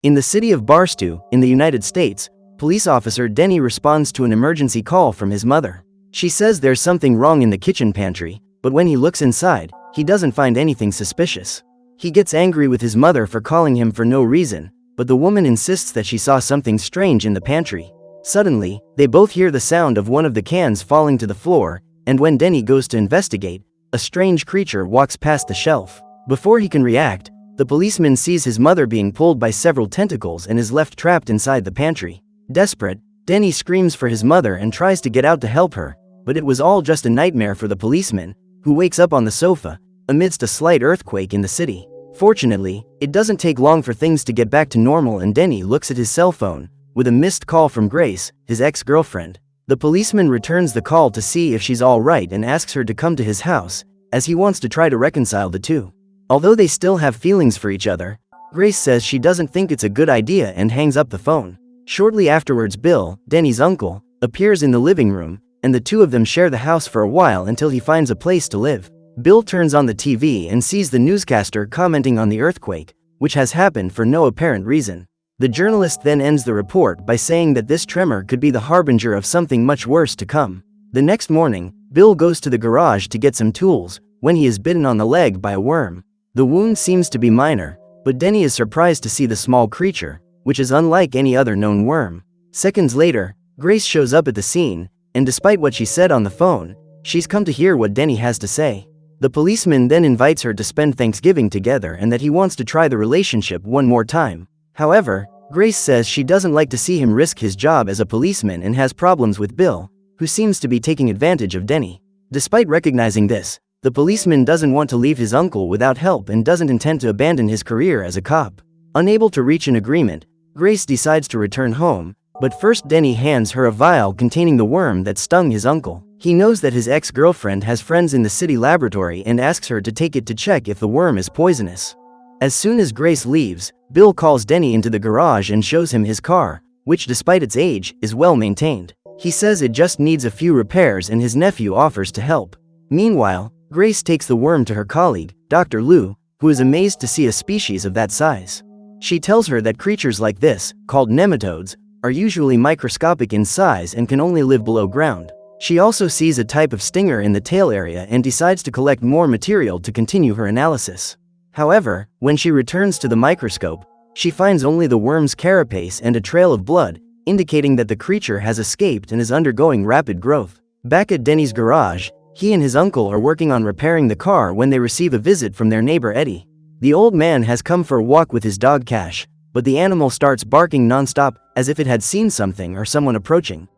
In the city of Barstow, in the United States, police officer Denny responds to an emergency call from his mother. She says there's something wrong in the kitchen pantry, but when he looks inside, he doesn't find anything suspicious. He gets angry with his mother for calling him for no reason, but the woman insists that she saw something strange in the pantry. Suddenly, they both hear the sound of one of the cans falling to the floor, and when Denny goes to investigate, a strange creature walks past the shelf. Before he can react, the policeman sees his mother being pulled by several tentacles and is left trapped inside the pantry. Desperate, Denny screams for his mother and tries to get out to help her, but it was all just a nightmare for the policeman, who wakes up on the sofa, amidst a slight earthquake in the city. Fortunately, it doesn't take long for things to get back to normal and Denny looks at his cell phone, with a missed call from Grace, his ex-girlfriend. The policeman returns the call to see if she's all right and asks her to come to his house, as he wants to try to reconcile the two. Although they still have feelings for each other, Grace says she doesn't think it's a good idea and hangs up the phone. Shortly afterwards, Bill, Denny's uncle, appears in the living room, and the two of them share the house for a while until he finds a place to live. Bill turns on the TV and sees the newscaster commenting on the earthquake, which has happened for no apparent reason. The journalist then ends the report by saying that this tremor could be the harbinger of something much worse to come. The next morning, Bill goes to the garage to get some tools, when he is bitten on the leg by a worm. The wound seems to be minor, but Denny is surprised to see the small creature, which is unlike any other known worm. Seconds later, Grace shows up at the scene, and despite what she said on the phone, she's come to hear what Denny has to say. The policeman then invites her to spend Thanksgiving together and that he wants to try the relationship one more time. However, Grace says she doesn't like to see him risk his job as a policeman and has problems with Bill, who seems to be taking advantage of Denny. Despite recognizing this, the policeman doesn't want to leave his uncle without help and doesn't intend to abandon his career as a cop. Unable to reach an agreement, Grace decides to return home, but first Denny hands her a vial containing the worm that stung his uncle. He knows that his ex-girlfriend has friends in the city laboratory and asks her to take it to check if the worm is poisonous. As soon as Grace leaves, Bill calls Denny into the garage and shows him his car, which despite its age, is well maintained. He says it just needs a few repairs and his nephew offers to help. Meanwhile, Grace takes the worm to her colleague, Dr. Lou, who is amazed to see a species of that size. She tells her that creatures like this, called nematodes, are usually microscopic in size and can only live below ground. She also sees a type of stinger in the tail area and decides to collect more material to continue her analysis. However, when she returns to the microscope, she finds only the worm's carapace and a trail of blood, indicating that the creature has escaped and is undergoing rapid growth. Back at Denny's garage, he and his uncle are working on repairing the car when they receive a visit from their neighbor Eddie. The old man has come for a walk with his dog Cash, but the animal starts barking non-stop, as if it had seen something or someone approaching.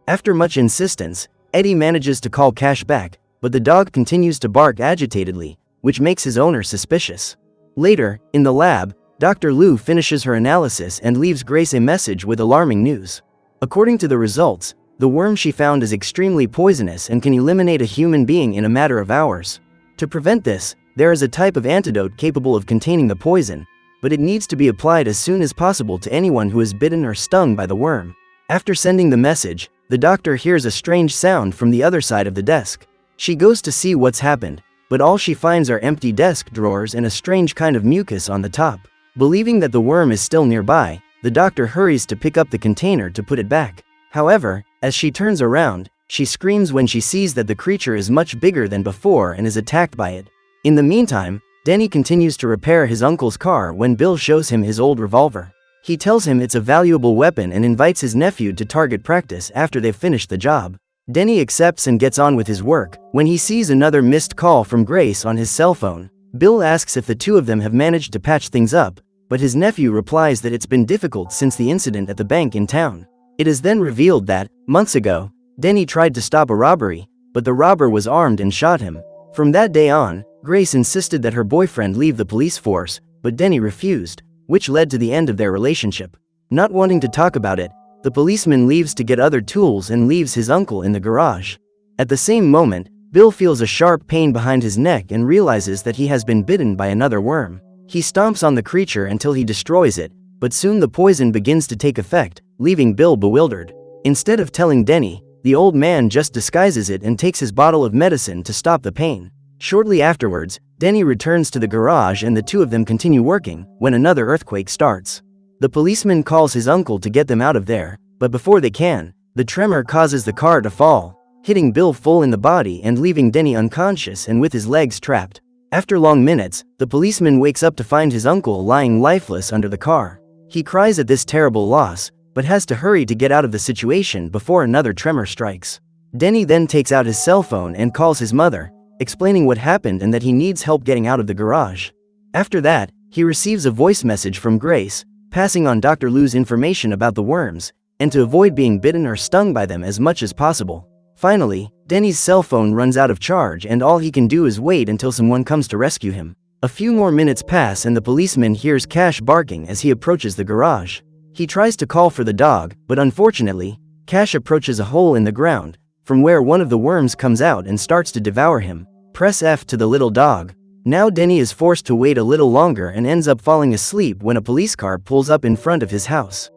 After much insistence, Eddie manages to call Cash back, but the dog continues to bark agitatedly, which makes his owner suspicious. Later, in the lab, Dr. Lou finishes her analysis and leaves Grace a message with alarming news. According to the results, the worm she found is extremely poisonous and can eliminate a human being in a matter of hours. To prevent this, there is a type of antidote capable of containing the poison, but it needs to be applied as soon as possible to anyone who is bitten or stung by the worm. After sending the message, the doctor hears a strange sound from the other side of the desk. She goes to see what's happened, but all she finds are empty desk drawers and a strange kind of mucus on the top. Believing that the worm is still nearby, the doctor hurries to pick up the container to put it back. However, as she turns around, she screams when she sees that the creature is much bigger than before and is attacked by it. In the meantime, Denny continues to repair his uncle's car when Bill shows him his old revolver. He tells him it's a valuable weapon and invites his nephew to target practice after they've finished the job. Denny accepts and gets on with his work when he sees another missed call from Grace on his cell phone. Bill asks if the two of them have managed to patch things up, but his nephew replies that it's been difficult since the incident at the bank in town. It is then revealed that, months ago, Denny tried to stop a robbery, but the robber was armed and shot him. From that day on, Grace insisted that her boyfriend leave the police force, but Denny refused, which led to the end of their relationship. Not wanting to talk about it, the policeman leaves to get other tools and leaves his uncle in the garage. At the same moment, Bill feels a sharp pain behind his neck and realizes that he has been bitten by another worm. He stomps on the creature until he destroys it, but soon the poison begins to take effect, leaving Bill bewildered. Instead of telling Denny, the old man just disguises it and takes his bottle of medicine to stop the pain. Shortly afterwards, Denny returns to the garage and the two of them continue working when another earthquake starts. The policeman calls his uncle to get them out of there, but before they can, the tremor causes the car to fall, hitting Bill full in the body and leaving Denny unconscious and with his legs trapped. After long minutes, the policeman wakes up to find his uncle lying lifeless under the car. He cries at this terrible loss, but has to hurry to get out of the situation before another tremor strikes. Denny then takes out his cell phone and calls his mother, explaining what happened and that he needs help getting out of the garage. After that, he receives a voice message from Grace, passing on Dr. Lou's information about the worms, and to avoid being bitten or stung by them as much as possible. Finally, Denny's cell phone runs out of charge and all he can do is wait until someone comes to rescue him. A few more minutes pass and the policeman hears Cash barking as he approaches the garage. He tries to call for the dog, but unfortunately, Cash approaches a hole in the ground, from where one of the worms comes out and starts to devour him. Press F to the little dog. Now Denny is forced to wait a little longer and ends up falling asleep when a police car pulls up in front of his house.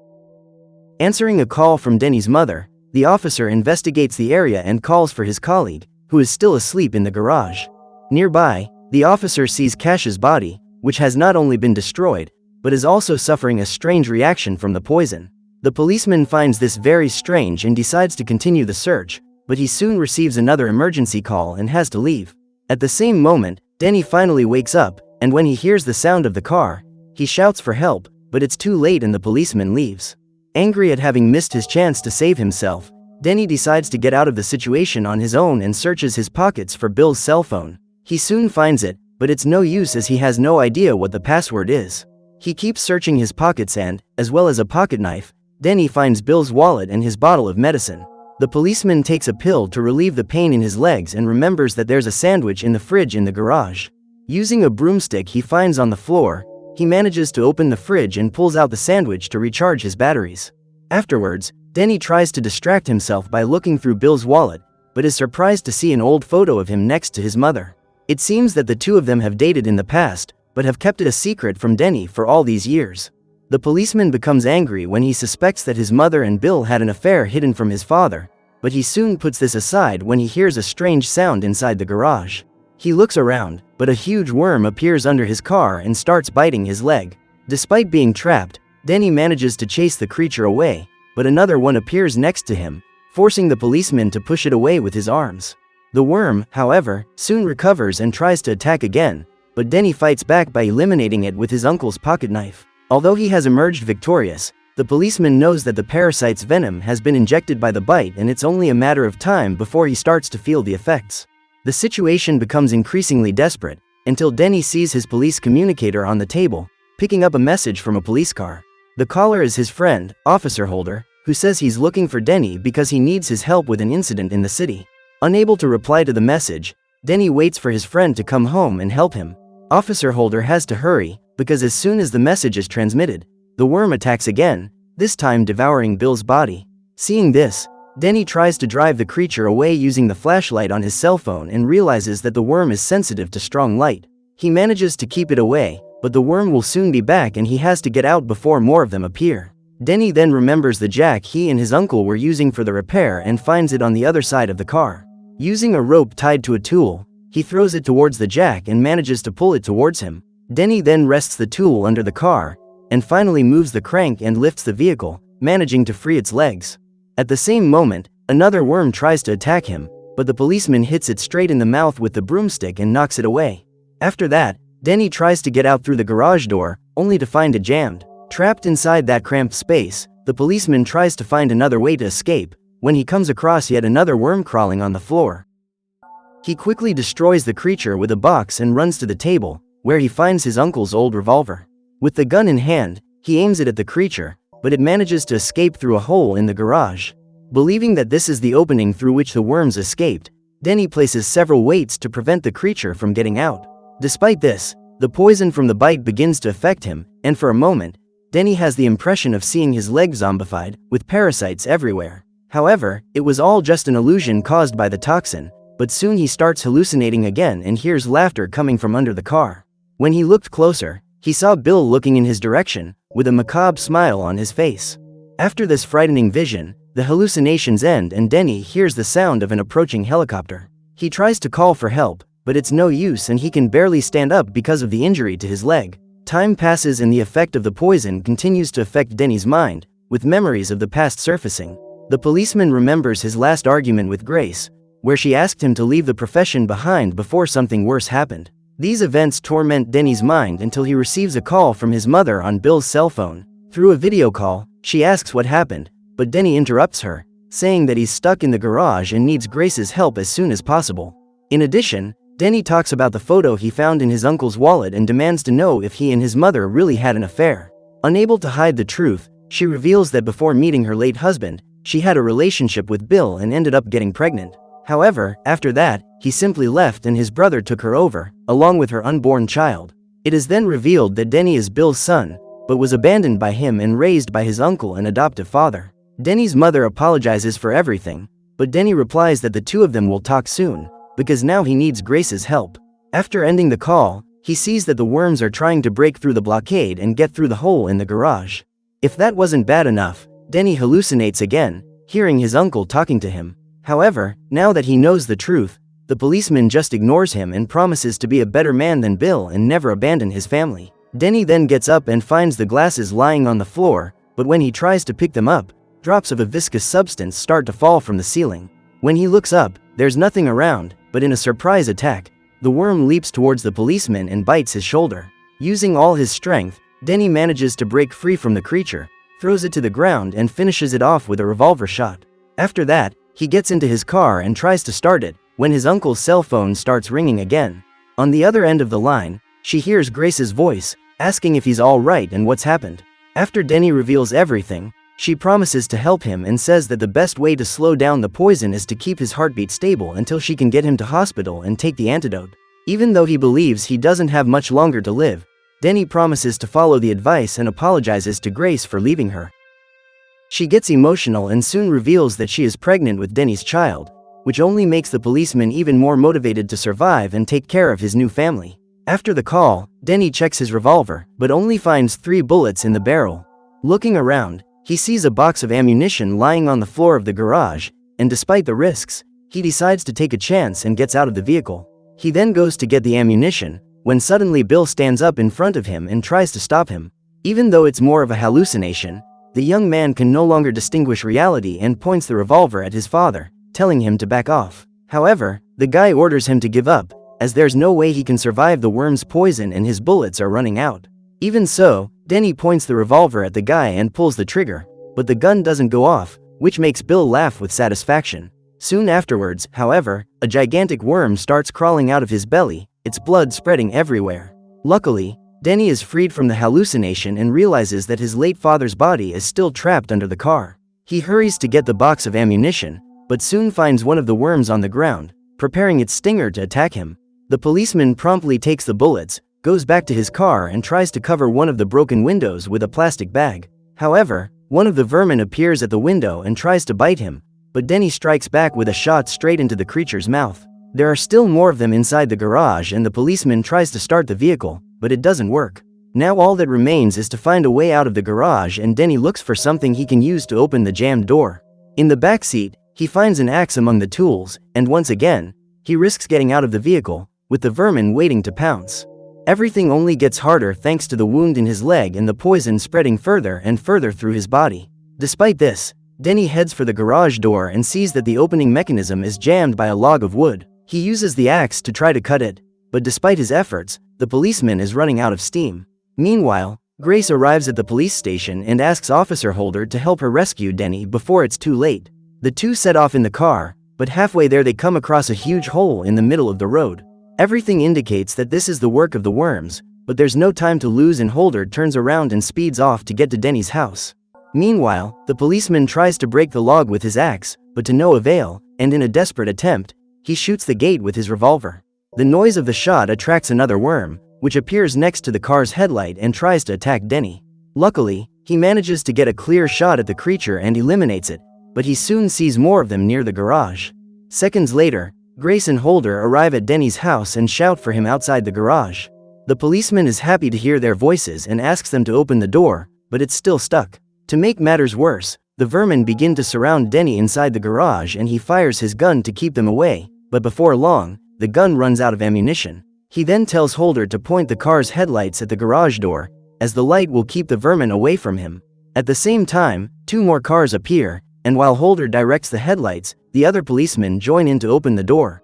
Answering a call from Denny's mother, the officer investigates the area and calls for his colleague, who is still asleep in the garage. Nearby, the officer sees Cash's body, which has not only been destroyed, but is also suffering a strange reaction from the poison. The policeman finds this very strange and decides to continue the search, but he soon receives another emergency call and has to leave. At the same moment, Denny finally wakes up, and when he hears the sound of the car, he shouts for help, but it's too late and the policeman leaves. Angry at having missed his chance to save himself, Denny decides to get out of the situation on his own and searches his pockets for Bill's cell phone. He soon finds it, but it's no use as he has no idea what the password is. He keeps searching his pockets and, as well as a pocket knife, Denny finds Bill's wallet and his bottle of medicine. The policeman takes a pill to relieve the pain in his legs and remembers that there's a sandwich in the fridge in the garage. Using a broomstick he finds on the floor, he manages to open the fridge and pulls out the sandwich to recharge his batteries. Afterwards, Denny tries to distract himself by looking through Bill's wallet, but is surprised to see an old photo of him next to his mother. It seems that the two of them have dated in the past, but have kept it a secret from Denny for all these years. The policeman becomes angry when he suspects that his mother and Bill had an affair hidden from his father, but he soon puts this aside when he hears a strange sound inside the garage. He looks around, but a huge worm appears under his car and starts biting his leg. Despite being trapped, Denny manages to chase the creature away, but another one appears next to him, forcing the policeman to push it away with his arms. The worm, however, soon recovers and tries to attack again, but Denny fights back by eliminating it with his uncle's pocket knife. Although he has emerged victorious, the policeman knows that the parasite's venom has been injected by the bite and it's only a matter of time before he starts to feel the effects. The situation becomes increasingly desperate, until Denny sees his police communicator on the table, picking up a message from a police car. The caller is his friend, Officer Holder, who says he's looking for Denny because he needs his help with an incident in the city. Unable to reply to the message, Denny waits for his friend to come home and help him. Officer Holder has to hurry, because as soon as the message is transmitted, the worm attacks again, this time devouring Bill's body. Seeing this, Denny tries to drive the creature away using the flashlight on his cell phone and realizes that the worm is sensitive to strong light. He manages to keep it away, but the worm will soon be back and he has to get out before more of them appear. Denny then remembers the jack he and his uncle were using for the repair and finds it on the other side of the car. Using a rope tied to a tool, he throws it towards the jack and manages to pull it towards him. Denny then rests the tool under the car, and finally moves the crank and lifts the vehicle, managing to free its legs. At the same moment, another worm tries to attack him, but the policeman hits it straight in the mouth with the broomstick and knocks it away. After that, Denny tries to get out through the garage door, only to find it jammed. Trapped inside that cramped space, the policeman tries to find another way to escape, when he comes across yet another worm crawling on the floor. He quickly destroys the creature with a box and runs to the table, where he finds his uncle's old revolver. With the gun in hand, he aims it at the creature, but it manages to escape through a hole in the garage. Believing that this is the opening through which the worms escaped, Denny places several weights to prevent the creature from getting out. Despite this, the poison from the bite begins to affect him, and for a moment, Denny has the impression of seeing his leg zombified, with parasites everywhere. However, it was all just an illusion caused by the toxin, but soon he starts hallucinating again and hears laughter coming from under the car. When he looked closer, he saw Bill looking in his direction, with a macabre smile on his face. After this frightening vision, the hallucinations end and Denny hears the sound of an approaching helicopter. He tries to call for help, but it's no use and he can barely stand up because of the injury to his leg. Time passes and the effect of the poison continues to affect Denny's mind, with memories of the past surfacing. The policeman remembers his last argument with Grace, where she asked him to leave the profession behind before something worse happened. These events torment Denny's mind until he receives a call from his mother on Bill's cell phone. Through a video call, she asks what happened, but Denny interrupts her, saying that he's stuck in the garage and needs Grace's help as soon as possible. In addition, Denny talks about the photo he found in his uncle's wallet and demands to know if he and his mother really had an affair. Unable to hide the truth, she reveals that before meeting her late husband, she had a relationship with Bill and ended up getting pregnant. However, after that, he simply left and his brother took her over, along with her unborn child. It is then revealed that Denny is Bill's son, but was abandoned by him and raised by his uncle and adoptive father. Denny's mother apologizes for everything, but Denny replies that the two of them will talk soon, because now he needs Grace's help. After ending the call, he sees that the worms are trying to break through the blockade and get through the hole in the garage. If that wasn't bad enough, Denny hallucinates again, hearing his uncle talking to him. However, now that he knows the truth, the policeman just ignores him and promises to be a better man than Bill and never abandon his family. Denny then gets up and finds the glasses lying on the floor, but when he tries to pick them up, drops of a viscous substance start to fall from the ceiling. When he looks up, there's nothing around, but in a surprise attack, the worm leaps towards the policeman and bites his shoulder. Using all his strength, Denny manages to break free from the creature, throws it to the ground and finishes it off with a revolver shot. After that, he gets into his car and tries to start it, when his uncle's cell phone starts ringing again. On the other end of the line, she hears Grace's voice, asking if he's all right and what's happened. After Denny reveals everything, she promises to help him and says that the best way to slow down the poison is to keep his heartbeat stable until she can get him to hospital and take the antidote. Even though he believes he doesn't have much longer to live, Denny promises to follow the advice and apologizes to Grace for leaving her. She gets emotional and soon reveals that she is pregnant with Denny's child, which only makes the policeman even more motivated to survive and take care of his new family. After the call, Denny checks his revolver, but only finds 3 bullets in the barrel. Looking around, he sees a box of ammunition lying on the floor of the garage, and despite the risks, he decides to take a chance and gets out of the vehicle. He then goes to get the ammunition, when suddenly Bill stands up in front of him and tries to stop him. Even though it's more of a hallucination, the young man can no longer distinguish reality and points the revolver at his father, telling him to back off. However, the guy orders him to give up, as there's no way he can survive the worm's poison and his bullets are running out. Even so, Denny points the revolver at the guy and pulls the trigger, but the gun doesn't go off, which makes Bill laugh with satisfaction. Soon afterwards, however, a gigantic worm starts crawling out of his belly, its blood spreading everywhere. Luckily, Denny is freed from the hallucination and realizes that his late father's body is still trapped under the car. He hurries to get the box of ammunition, but soon finds one of the worms on the ground, preparing its stinger to attack him. The policeman promptly takes the bullets, goes back to his car and tries to cover one of the broken windows with a plastic bag. However, one of the vermin appears at the window and tries to bite him, but Denny strikes back with a shot straight into the creature's mouth. There are still more of them inside the garage and the policeman tries to start the vehicle, but it doesn't work. Now all that remains is to find a way out of the garage and Denny looks for something he can use to open the jammed door. In the back seat, he finds an axe among the tools, and once again, he risks getting out of the vehicle, with the vermin waiting to pounce. Everything only gets harder thanks to the wound in his leg and the poison spreading further and further through his body. Despite this, Denny heads for the garage door and sees that the opening mechanism is jammed by a log of wood. He uses the axe to try to cut it, but despite his efforts, the policeman is running out of steam. Meanwhile, Grace arrives at the police station and asks Officer Holder to help her rescue Denny before it's too late. The two set off in the car, but halfway there they come across a huge hole in the middle of the road. Everything indicates that this is the work of the worms, but there's no time to lose and Holder turns around and speeds off to get to Denny's house. Meanwhile, the policeman tries to break the log with his axe, but to no avail, and in a desperate attempt, he shoots the gate with his revolver. The noise of the shot attracts another worm, which appears next to the car's headlight and tries to attack Denny. Luckily, he manages to get a clear shot at the creature and eliminates it, but he soon sees more of them near the garage. Seconds later, Grace and Holder arrive at Denny's house and shout for him outside the garage. The policeman is happy to hear their voices and asks them to open the door, but it's still stuck. To make matters worse, the vermin begin to surround Denny inside the garage and he fires his gun to keep them away, but before long, the gun runs out of ammunition. He then tells Holder to point the car's headlights at the garage door, as the light will keep the vermin away from him. At the same time, 2 more cars appear, and while Holder directs the headlights, the other policemen join in to open the door.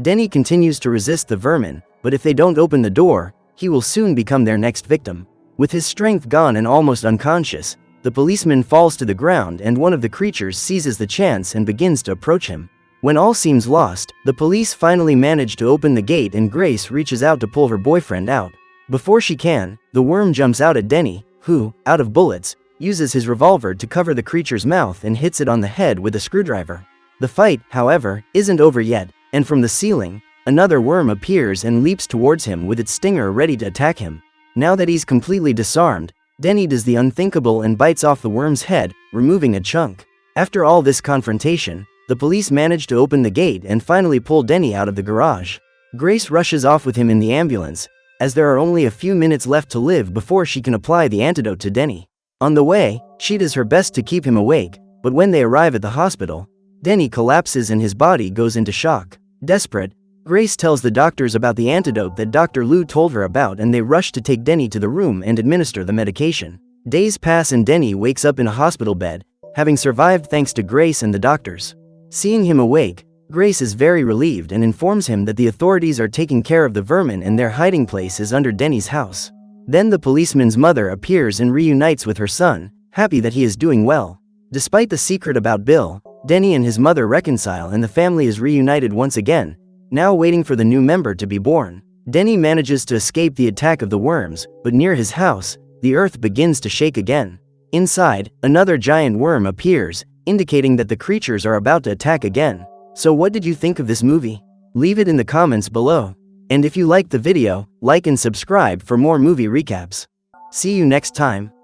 Denny continues to resist the vermin, but if they don't open the door, he will soon become their next victim. With his strength gone and almost unconscious, the policeman falls to the ground and one of the creatures seizes the chance and begins to approach him. When all seems lost, the police finally manage to open the gate and Grace reaches out to pull her boyfriend out. Before she can, the worm jumps out at Denny, who, out of bullets, uses his revolver to cover the creature's mouth and hits it on the head with a screwdriver. The fight, however, isn't over yet, and from the ceiling, another worm appears and leaps towards him with its stinger ready to attack him. Now that he's completely disarmed, Denny does the unthinkable and bites off the worm's head, removing a chunk. After all this confrontation, the police manage to open the gate and finally pull Denny out of the garage. Grace rushes off with him in the ambulance, as there are only a few minutes left to live before she can apply the antidote to Denny. On the way, she does her best to keep him awake, but when they arrive at the hospital, Denny collapses and his body goes into shock. Desperate, Grace tells the doctors about the antidote that Dr. Lou told her about and they rush to take Denny to the room and administer the medication. Days pass and Denny wakes up in a hospital bed, having survived thanks to Grace and the doctors. Seeing him awake, Grace is very relieved and informs him that the authorities are taking care of the vermin and their hiding place is under Denny's house. Then the policeman's mother appears and reunites with her son, happy that he is doing well. Despite the secret about Bill, Denny and his mother reconcile and the family is reunited once again, now waiting for the new member to be born. Denny manages to escape the attack of the worms, but near his house, the earth begins to shake again. Inside, another giant worm appears, indicating that the creatures are about to attack again. So what did you think of this movie? Leave it in the comments below. And if you liked the video, like and subscribe for more movie recaps. See you next time.